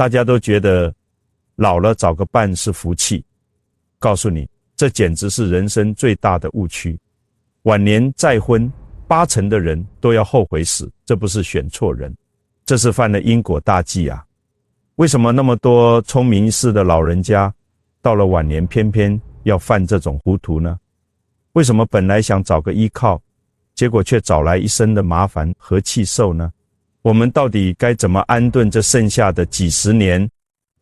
大家都觉得老了找个伴是福气，告诉你，这简直是人生最大的误区。晚年再婚，80%的人都要后悔死，这不是选错人，这是犯了因果大忌啊！为什么那么多聪明一世的老人家，到了晚年偏偏要犯这种糊涂呢？为什么本来想找个依靠，结果却找来一身的麻烦，何气受呢？我们到底该怎么安顿这剩下的几十年，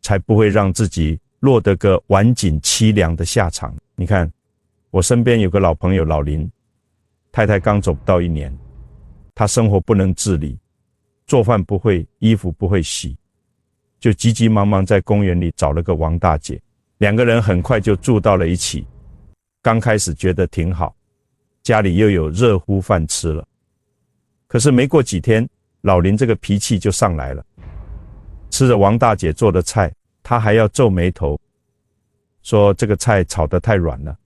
才不会让自己落得个晚景凄凉的下场？你看，我身边有个老朋友老林，太太刚走不到1年，他生活不能自理，做饭不会，衣服不会洗，就急急忙忙在公园里找了个王大姐，2个人很快就住到了一起。刚开始觉得挺好，家里又有热乎饭吃了。可是没过几天，老林这个脾气就上来了，吃着王大姐做的菜，他还要皱眉头，说这个菜炒得太软了，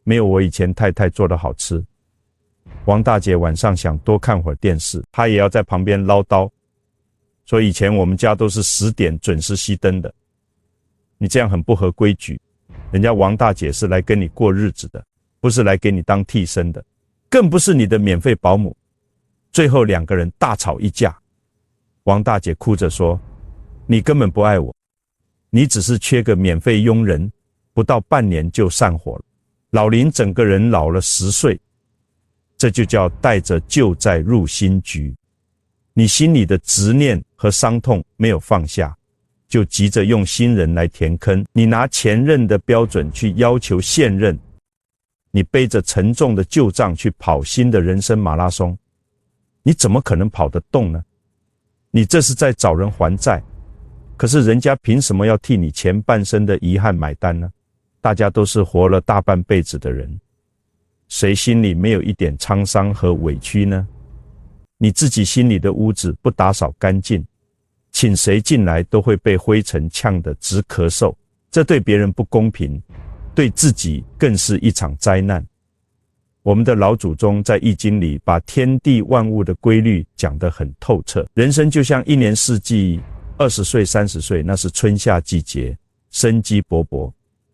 没有我以前太太做的好吃。王大姐晚上想多看会儿电视，她也要在旁边唠叨，说以前我们家都是10点准时熄灯的，你这样很不合规矩，人家王大姐是来跟你过日子的，不是来给你当替身的，更不是你的免费保姆。最后2个人大吵一架，王大姐哭着说，你根本不爱我，你只是缺个免费佣人，不到半年就散伙了。老林整个人老了10岁，这就叫带着旧债入新局。你心里的执念和伤痛没有放下，就急着用新人来填坑，你拿前任的标准去要求现任，你背着沉重的旧账去跑新的人生马拉松，你怎么可能跑得动呢？你这是在找人还债，可是人家凭什么要替你前半生的遗憾买单呢？大家都是活了大半辈子的人，谁心里没有一点沧桑和委屈呢？你自己心里的屋子不打扫干净，请谁进来都会被灰尘呛得直咳嗽，这对别人不公平，对自己更是一场灾难。我们的老祖宗在易经里把天地万物的规律讲得很透彻，人生就像一年四季，20岁30岁那是春夏季节，生机勃勃，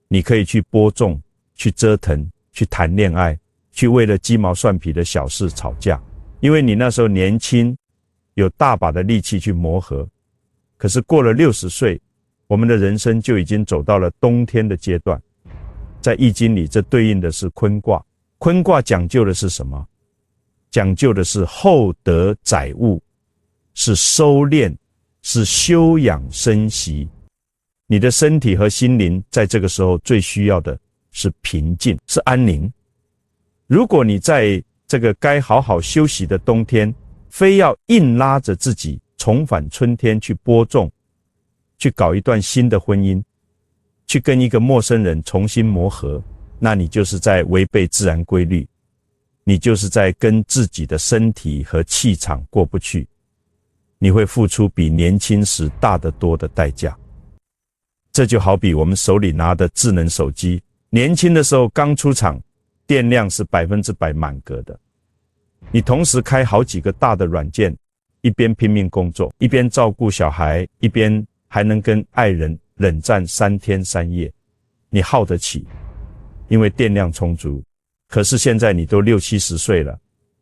你可以去播种，去折腾，去谈恋爱，去为了鸡毛蒜皮的小事吵架，因为你那时候年轻，有大把的力气去磨合。可是过了60岁，我们的人生就已经走到了冬天的阶段。在易经里，这对应的是坤卦。坤卦讲究的是什么？讲究的是厚德载物，是收敛，是休养生息。你的身体和心灵在这个时候最需要的是平静，是安宁。如果你在这个该好好休息的冬天，非要硬拉着自己重返春天去播种，去搞一段新的婚姻，去跟一个陌生人重新磨合，那你就是在违背自然规律，你就是在跟自己的身体和气场过不去，你会付出比年轻时大得多的代价。这就好比我们手里拿的智能手机，年轻的时候刚出厂，电量是100%满格的，你同时开好几个大的软件，一边拼命工作，一边照顾小孩，一边还能跟爱人冷战3天3夜，你耗得起，因为电量充足。可是现在你都60、70岁了，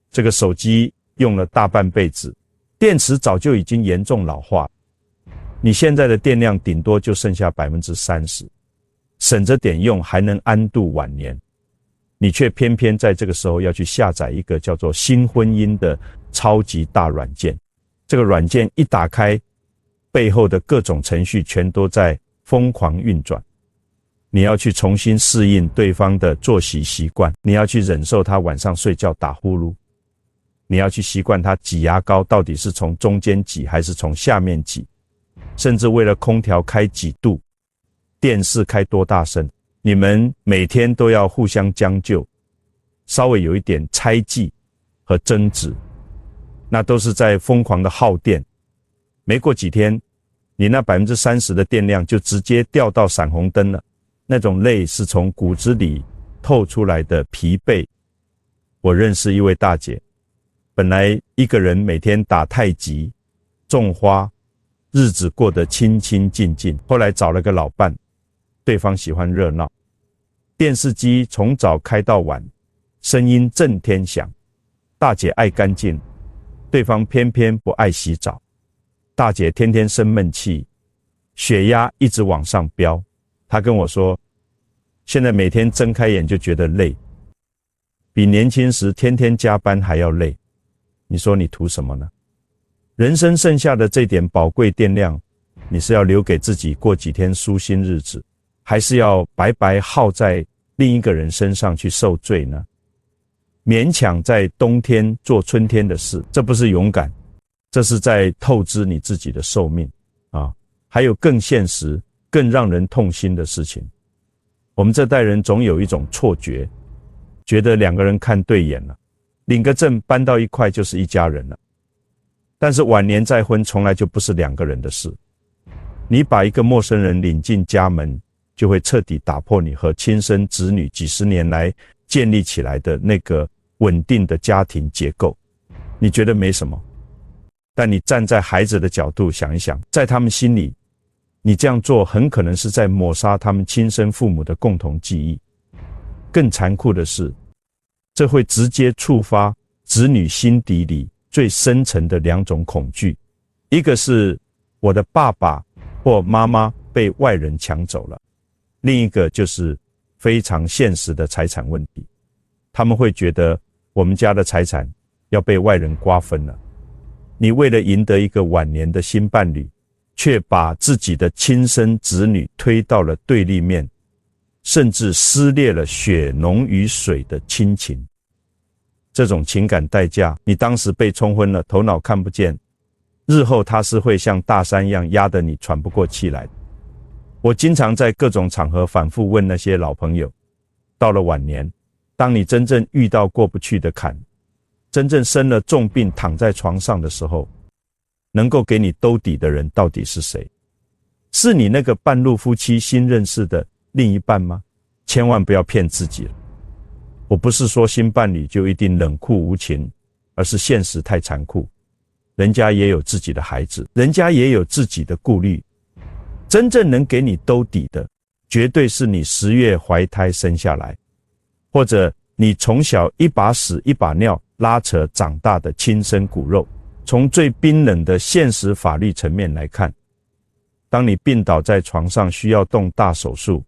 这个手机用了大半辈子，电池早就已经严重老化，你现在的电量顶多就剩下30%，省着点用还能安度晚年。你却偏偏在这个时候要去下载一个叫做新婚姻的超级大软件，这个软件一打开，背后的各种程序全都在疯狂运转。你要去重新适应对方的作息习惯，你要去忍受他晚上睡觉打呼噜，你要去习惯他挤牙膏到底是从中间挤还是从下面挤，甚至为了空调开几度，电视开多大声，你们每天都要互相将就，稍微有一点猜忌和争执，那都是在疯狂的耗电。没过几天，你那30%的电量就直接掉到闪红灯了，那种累是从骨子里透出来的疲惫。我认识一位大姐，本来一个人每天打太极、种花，日子过得清清静静。后来找了个老伴，对方喜欢热闹，电视机从早开到晚，声音震天响。大姐爱干净，对方偏偏不爱洗澡。大姐天天生闷气，血压一直往上飙。她跟我说，现在每天睁开眼就觉得累，比年轻时天天加班还要累。你说你图什么呢？人生剩下的这点宝贵电量，你是要留给自己过几天舒心日子，还是要白白耗在另一个人身上去受罪呢？勉强在冬天做春天的事，这不是勇敢，这是在透支你自己的寿命啊！还有更现实、更让人痛心的事情。我们这代人总有一种错觉，觉得两个人看对眼了，领个证搬到一块就是一家人了。但是晚年再婚从来就不是两个人的事。你把一个陌生人领进家门，就会彻底打破你和亲生子女几十年来建立起来的那个稳定的家庭结构。你觉得没什么，但你站在孩子的角度想一想，在他们心里，你这样做很可能是在抹杀他们亲生父母的共同记忆。更残酷的是，这会直接触发子女心底里最深层的两种恐惧，一个是我的爸爸或妈妈被外人抢走了，另一个就是非常现实的财产问题。他们会觉得我们家的财产要被外人瓜分了。你为了赢得一个晚年的新伴侣，却把自己的亲生子女推到了对立面，甚至撕裂了血浓于水的亲情。这种情感代价，你当时被冲昏了，头脑看不见，日后它是会像大山一样压得你喘不过气来的。我经常在各种场合反复问那些老朋友，到了晚年，当你真正遇到过不去的坎，真正生了重病躺在床上的时候，能够给你兜底的人到底是谁？是你那个半路夫妻新认识的另一半吗？千万不要骗自己了。我不是说新伴侣就一定冷酷无情，而是现实太残酷。人家也有自己的孩子，人家也有自己的顾虑。真正能给你兜底的，绝对是你10月怀胎生下来，或者你从小一把屎一把尿拉扯长大的亲生骨肉。从最冰冷的现实法律层面来看，当你病倒在床上需要动大手术，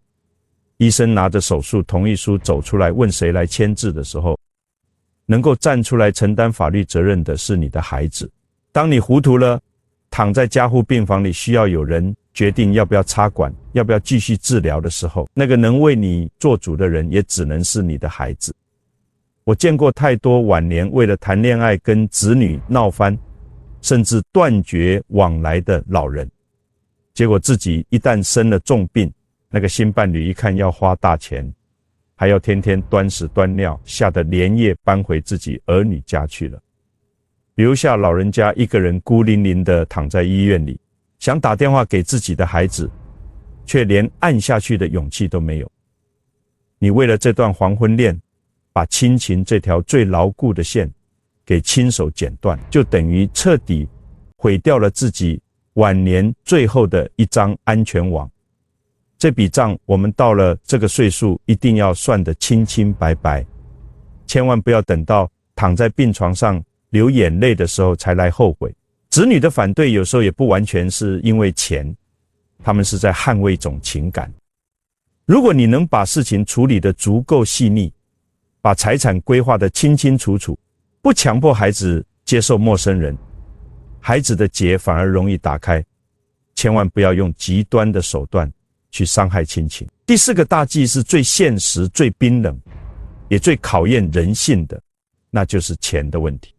医生拿着手术同意书走出来问谁来签字的时候，能够站出来承担法律责任的是你的孩子。当你糊涂了，躺在加护病房里需要有人决定要不要插管，要不要继续治疗的时候，那个能为你做主的人也只能是你的孩子。我见过太多晚年为了谈恋爱跟子女闹翻，甚至断绝往来的老人，结果自己一旦生了重病，那个新伴侣一看要花大钱，还要天天端屎端尿，吓得连夜搬回自己儿女家去了。留下老人家一个人孤零零地躺在医院里，想打电话给自己的孩子，却连按下去的勇气都没有。你为了这段黄昏恋，把亲情这条最牢固的线给亲手剪断，就等于彻底毁掉了自己晚年最后的一张安全网。这笔账我们到了这个岁数一定要算得清清白白，千万不要等到躺在病床上流眼泪的时候才来后悔。子女的反对有时候也不完全是因为钱，他们是在捍卫一种情感。如果你能把事情处理得足够细腻，把财产规划得清清楚楚，不强迫孩子接受陌生人，孩子的结反而容易打开。千万不要用极端的手段去伤害亲情。第4个大忌是最现实、最冰冷，也最考验人性的，那就是钱的问题。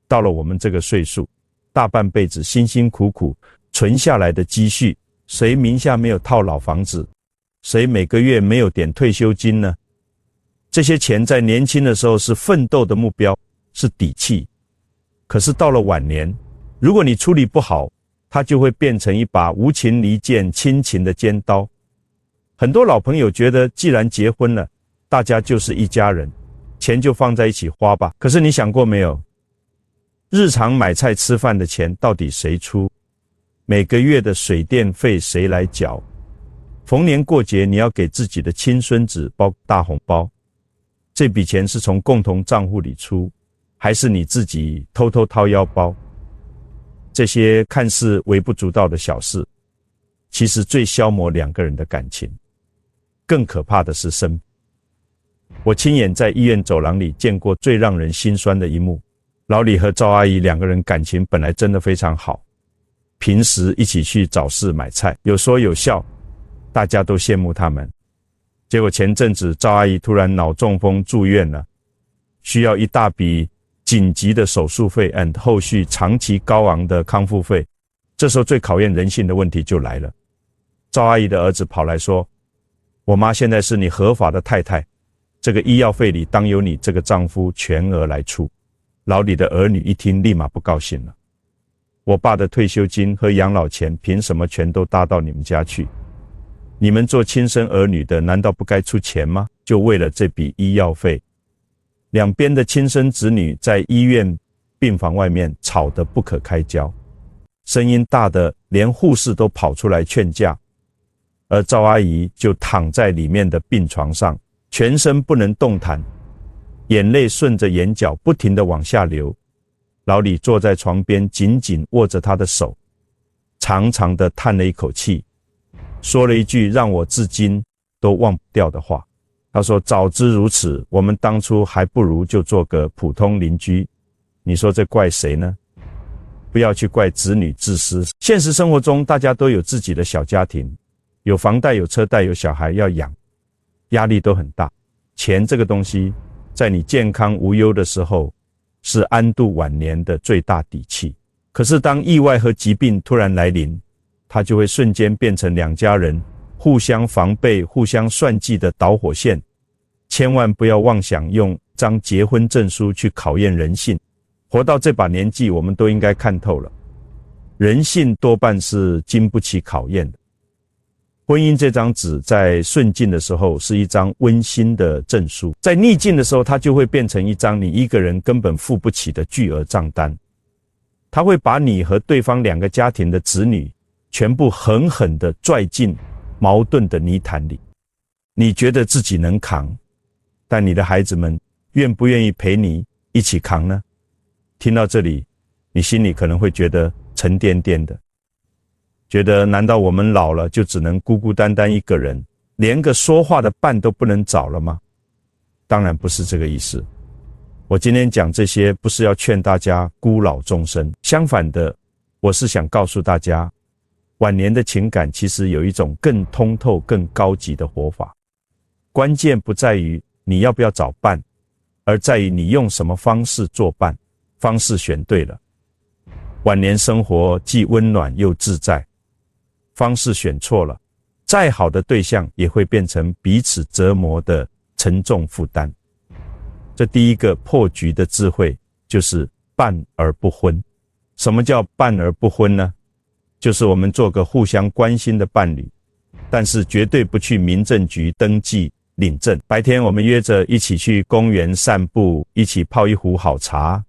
到了我们这个岁数，大半辈子辛辛苦苦存下来的积蓄，谁名下没有套老房子？谁每个月没有点退休金呢？这些钱在年轻的时候是奋斗的目标，是底气。可是到了晚年，如果你处理不好，它就会变成一把无情离间亲情的尖刀。很多老朋友觉得，既然结婚了，大家就是一家人，钱就放在一起花吧。可是你想过没有，日常买菜吃饭的钱到底谁出？每个月的水电费谁来缴？逢年过节你要给自己的亲孙子包大红包，这笔钱是从共同账户里出，还是你自己偷偷掏腰包？这些看似微不足道的小事，其实最消磨两个人的感情。更可怕的是生病。我亲眼在医院走廊里见过最让人心酸的一幕。老李和赵阿姨两个人感情本来真的非常好，平时一起去早市买菜，有说有笑，大家都羡慕他们。结果前阵子赵阿姨突然脑中风住院了，需要一大笔紧急的手术费 and 后续长期高昂的康复费。这时候最考验人性的问题就来了。赵阿姨的儿子跑来说，我妈现在是你合法的太太，这个医药费里当由你这个丈夫全额来出。老李的儿女一听立马不高兴了，我爸的退休金和养老钱凭什么全都搭到你们家去？你们做亲生儿女的难道不该出钱吗？就为了这笔医药费。两边的亲生子女在医院病房外面吵得不可开交，声音大的连护士都跑出来劝架，而赵阿姨就躺在里面的病床上，全身不能动弹，眼泪顺着眼角不停地往下流。老李坐在床边紧紧握着她的手，长长的叹了一口气，说了一句让我至今都忘不掉的话。他说，早知如此，我们当初还不如就做个普通邻居。你说这怪谁呢？不要去怪子女自私。现实生活中大家都有自己的小家庭，有房贷有车贷有小孩要养，压力都很大。钱这个东西在你健康无忧的时候是安度晚年的最大底气，可是当意外和疾病突然来临，它就会瞬间变成两家人互相防备互相算计的导火线。千万不要妄想用张结婚证书去考验人性。活到这把年纪，我们都应该看透了，人性多半是经不起考验的。婚姻这张纸在顺境的时候是一张温馨的证书，在逆境的时候它就会变成一张你一个人根本付不起的巨额账单。它会把你和对方两个家庭的子女全部狠狠地拽进矛盾的泥潭里。你觉得自己能扛，但你的孩子们愿不愿意陪你一起扛呢？听到这里，你心里可能会觉得沉甸甸的，觉得难道我们老了就只能孤孤单单一个人，连个说话的伴都不能找了吗？当然不是这个意思。我今天讲这些不是要劝大家孤老终生，相反的，我是想告诉大家，晚年的情感其实有一种更通透更高级的活法。关键不在于你要不要找伴，而在于你用什么方式做伴。方式选对了，晚年生活既温暖又自在；方式选错了，再好的对象也会变成彼此折磨的沉重负担。这第一个破局的智慧就是伴而不婚。什么叫伴而不婚呢？就是我们做个互相关心的伴侣，但是绝对不去民政局登记领证。白天我们约着一起去公园散步，一起泡一壶好茶，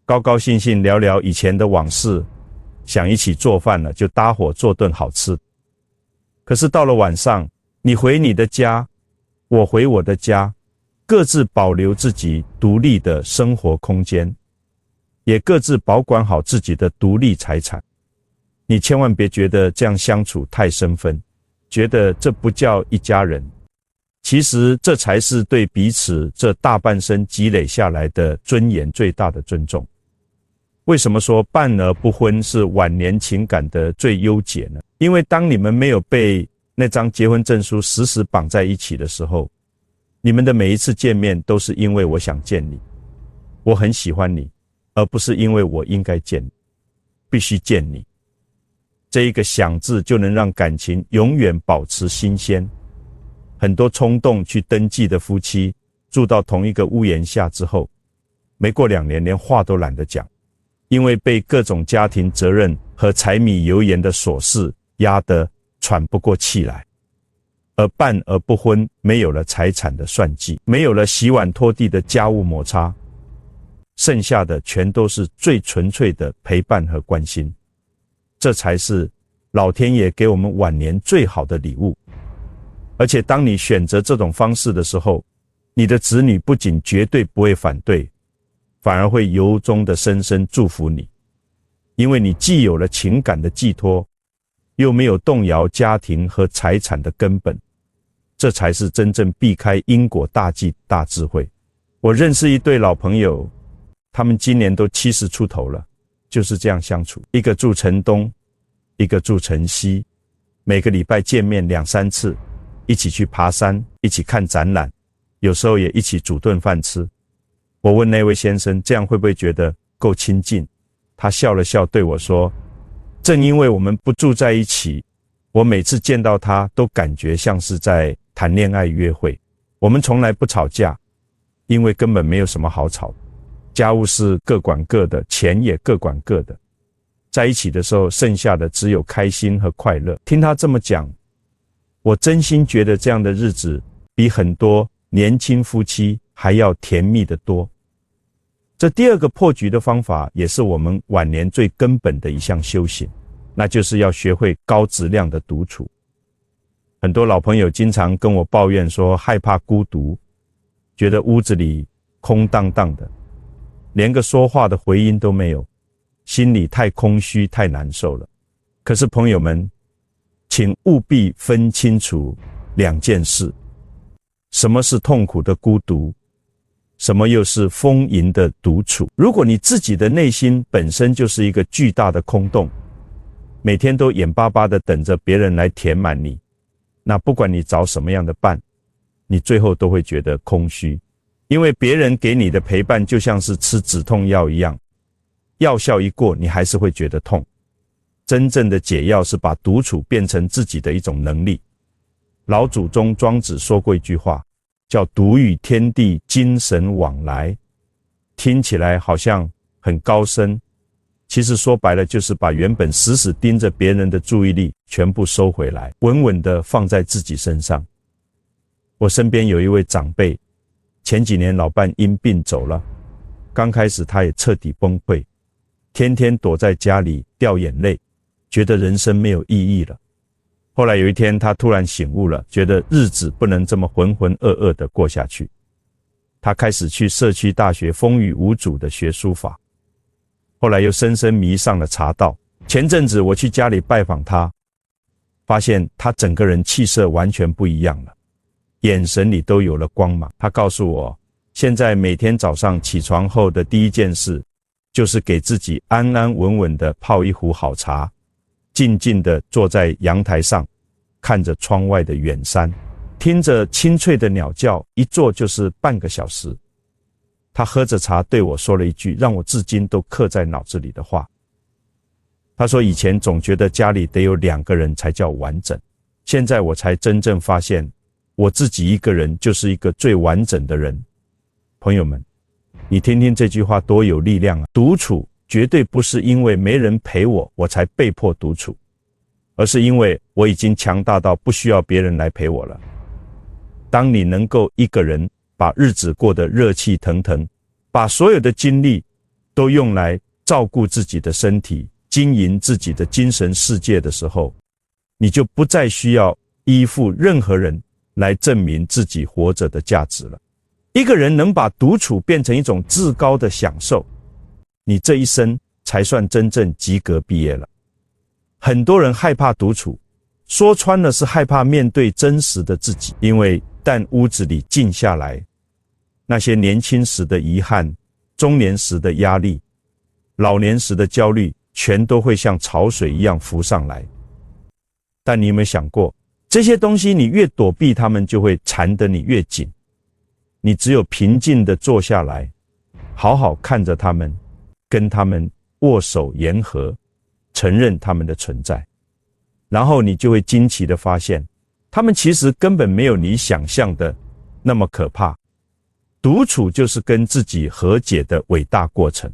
高高兴兴聊聊以前的往事，想一起做饭了就搭伙做顿好吃。可是到了晚上，你回你的家，我回我的家，各自保留自己独立的生活空间，也各自保管好自己的独立财产。你千万别觉得这样相处太生分，觉得这不叫一家人。其实这才是对彼此这大半生积累下来的尊严最大的尊重。为什么说伴而不婚是晚年情感的最优解呢？因为当你们没有被那张结婚证书死死绑在一起的时候，你们的每一次见面都是因为我想见你，我很喜欢你，而不是因为我应该见你，必须见你。这一个想字就能让感情永远保持新鲜。很多冲动去登记的夫妻，住到同一个屋檐下之后，没过2年连话都懒得讲，因为被各种家庭责任和柴米油盐的琐事压得喘不过气来。而伴而不婚，没有了财产的算计，没有了洗碗拖地的家务摩擦，剩下的全都是最纯粹的陪伴和关心。这才是老天爷给我们晚年最好的礼物。而且当你选择这种方式的时候，你的子女不仅绝对不会反对，反而会由衷的深深祝福你。因为你既有了情感的寄托，又没有动摇家庭和财产的根本，这才是真正避开因果大忌大智慧。我认识一对老朋友，他们今年都70出头了，就是这样相处，一个住城东，一个住城西，每个礼拜见面2、3次，一起去爬山，一起看展览，有时候也一起煮顿饭吃。我问那位先生，这样会不会觉得够亲近？他笑了笑对我说，正因为我们不住在一起，我每次见到他都感觉像是在谈恋爱约会。我们从来不吵架，因为根本没有什么好吵，家务事各管各的，钱也各管各的，在一起的时候剩下的只有开心和快乐。听他这么讲，我真心觉得这样的日子比很多年轻夫妻还要甜蜜得多。这第二个破局的方法，也是我们晚年最根本的一项修行，那就是要学会高质量的独处。很多老朋友经常跟我抱怨说害怕孤独，觉得屋子里空荡荡的，连个说话的回音都没有，心里太空虚太难受了。可是朋友们，请务必分清楚2件事，什么是痛苦的孤独，什么又是丰盈的独处。如果你自己的内心本身就是一个巨大的空洞，每天都眼巴巴地等着别人来填满你，那不管你找什么样的伴，你最后都会觉得空虚。因为别人给你的陪伴就像是吃止痛药一样，药效一过，你还是会觉得痛。真正的解药是把独处变成自己的一种能力。老祖宗庄子说过一句话，叫独与天地精神往来，听起来好像很高深，其实说白了就是把原本死死盯着别人的注意力全部收回来，稳稳地放在自己身上。我身边有一位长辈，前几年老伴因病走了，刚开始他也彻底崩溃，天天躲在家里掉眼泪，觉得人生没有意义了。后来有一天他突然醒悟了，觉得日子不能这么浑浑噩噩地过下去。他开始去社区大学风雨无阻地学书法，后来又深深迷上了茶道。前阵子我去家里拜访他，发现他整个人气色完全不一样了，眼神里都有了光芒。他告诉我，现在每天早上起床后的第一件事，就是给自己安安稳稳地泡一壶好茶，静静地坐在阳台上，看着窗外的远山，听着清脆的鸟叫，一坐就是半个小时。他喝着茶对我说了一句让我至今都刻在脑子里的话。他说以前总觉得家里得有2个人才叫完整，现在我才真正发现我自己一个人就是一个最完整的人。朋友们，你听听这句话多有力量啊！独处绝对不是因为没人陪我才被迫独处，而是因为我已经强大到不需要别人来陪我了。当你能够一个人把日子过得热气腾腾，把所有的精力都用来照顾自己的身体，经营自己的精神世界的时候，你就不再需要依附任何人来证明自己活着的价值了。一个人能把独处变成一种至高的享受，你这一生才算真正及格毕业了。很多人害怕独处，说穿了是害怕面对真实的自己，因为但屋子里静下来，那些年轻时的遗憾，中年时的压力，老年时的焦虑，全都会像潮水一样浮上来。但你有没有想过，这些东西你越躲避它们，就会缠得你越紧。你只有平静地坐下来，好好看着它们，跟它们握手言和，承认它们的存在，然后你就会惊奇地发现，它们其实根本没有你想象的那么可怕。独处就是跟自己和解的伟大过程。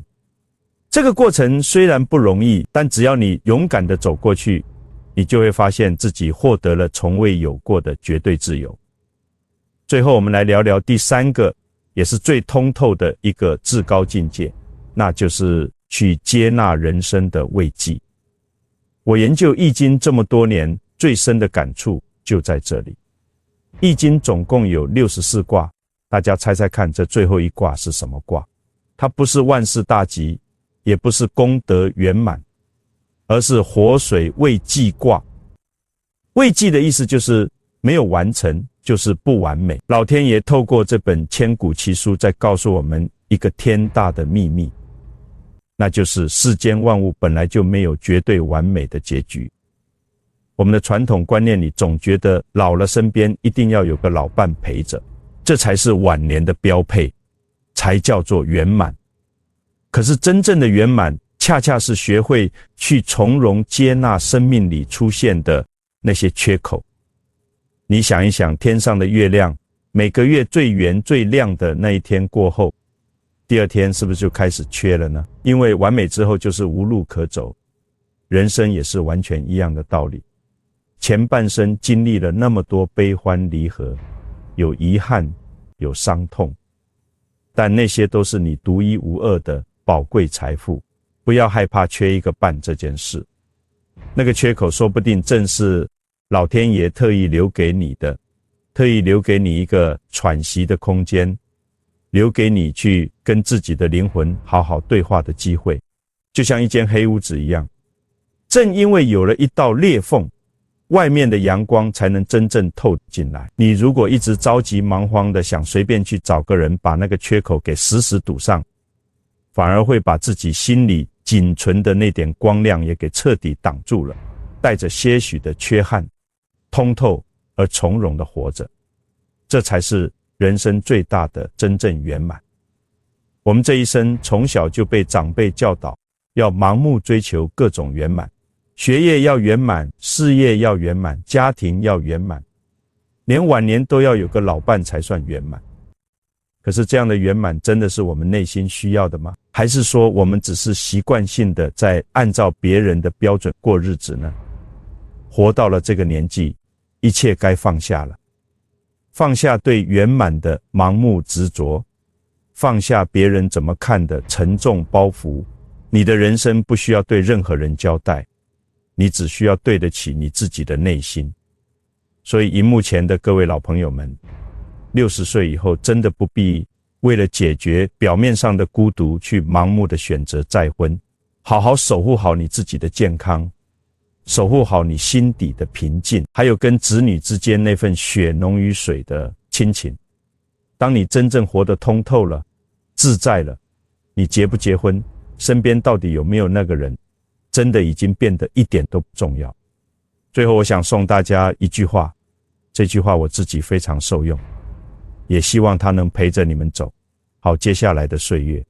这个过程虽然不容易，但只要你勇敢地走过去，你就会发现自己获得了从未有过的绝对自由。最后我们来聊聊第3个，也是最通透的一个至高境界，那就是去接纳人生的慰藉。我研究易经这么多年，最深的感触就在这里。易经总共有64卦，大家猜猜看，这最后一卦是什么卦？它不是万事大吉，也不是功德圆满，而是活水未济卦。未济的意思就是没有完成，就是不完美。老天爷透过这本千古奇书在告诉我们一个天大的秘密，那就是世间万物本来就没有绝对完美的结局。我们的传统观念里总觉得老了身边一定要有个老伴陪着，这才是晚年的标配，才叫做圆满。可是真正的圆满，恰恰是学会去从容接纳生命里出现的那些缺口。你想一想，天上的月亮，每个月最圆最亮的那一天过后，第二天是不是就开始缺了呢？因为完美之后就是无路可走。人生也是完全一样的道理。前半生经历了那么多悲欢离合，有遗憾，有伤痛，但那些都是你独一无二的宝贵财富。不要害怕缺一个伴这件事，那个缺口说不定正是老天爷特意留给你的，特意留给你一个喘息的空间，留给你去跟自己的灵魂好好对话的机会。就像一间黑屋子一样，正因为有了一道裂缝，外面的阳光才能真正透进来。你如果一直着急忙慌的想随便去找个人把那个缺口给死死堵上，反而会把自己心里仅存的那点光亮也给彻底挡住了，带着些许的缺憾，通透而从容的活着。这才是人生最大的真正圆满。我们这一生从小就被长辈教导要盲目追求各种圆满，学业要圆满，事业要圆满，家庭要圆满，连晚年都要有个老伴才算圆满。可是这样的圆满真的是我们内心需要的吗？还是说我们只是习惯性的在按照别人的标准过日子呢？活到了这个年纪，一切该放下了，放下对圆满的盲目执着，放下别人怎么看的沉重包袱。你的人生不需要对任何人交代，你只需要对得起你自己的内心。所以荧幕前的各位老朋友们，60岁以后真的不必为了解决表面上的孤独去盲目的选择再婚，好好守护好你自己的健康，守护好你心底的平静，还有跟子女之间那份血浓于水的亲情。当你真正活得通透了，自在了，你结不结婚，身边到底有没有那个人，真的已经变得一点都不重要。最后我想送大家一句话，这句话我自己非常受用，也希望它能陪着你们走好接下来的岁月。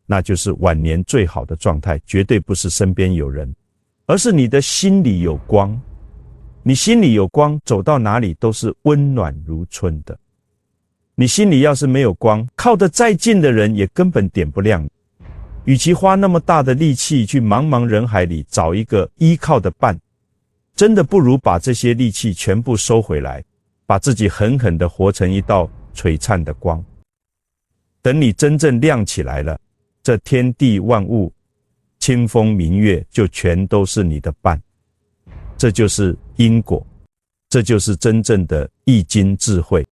那就是晚年最好的状态绝对不是身边有人，而是你的心里有光。你心里有光，走到哪里都是温暖如春的。你心里要是没有光，靠得再近的人也根本点不亮。与其花那么大的力气去茫茫人海里找一个依靠的伴，真的不如把这些力气全部收回来，把自己狠狠地活成一道璀璨的光。等你真正亮起来了，这天地万物，清风明月就全都是你的伴。这就是因果，这就是真正的易经智慧。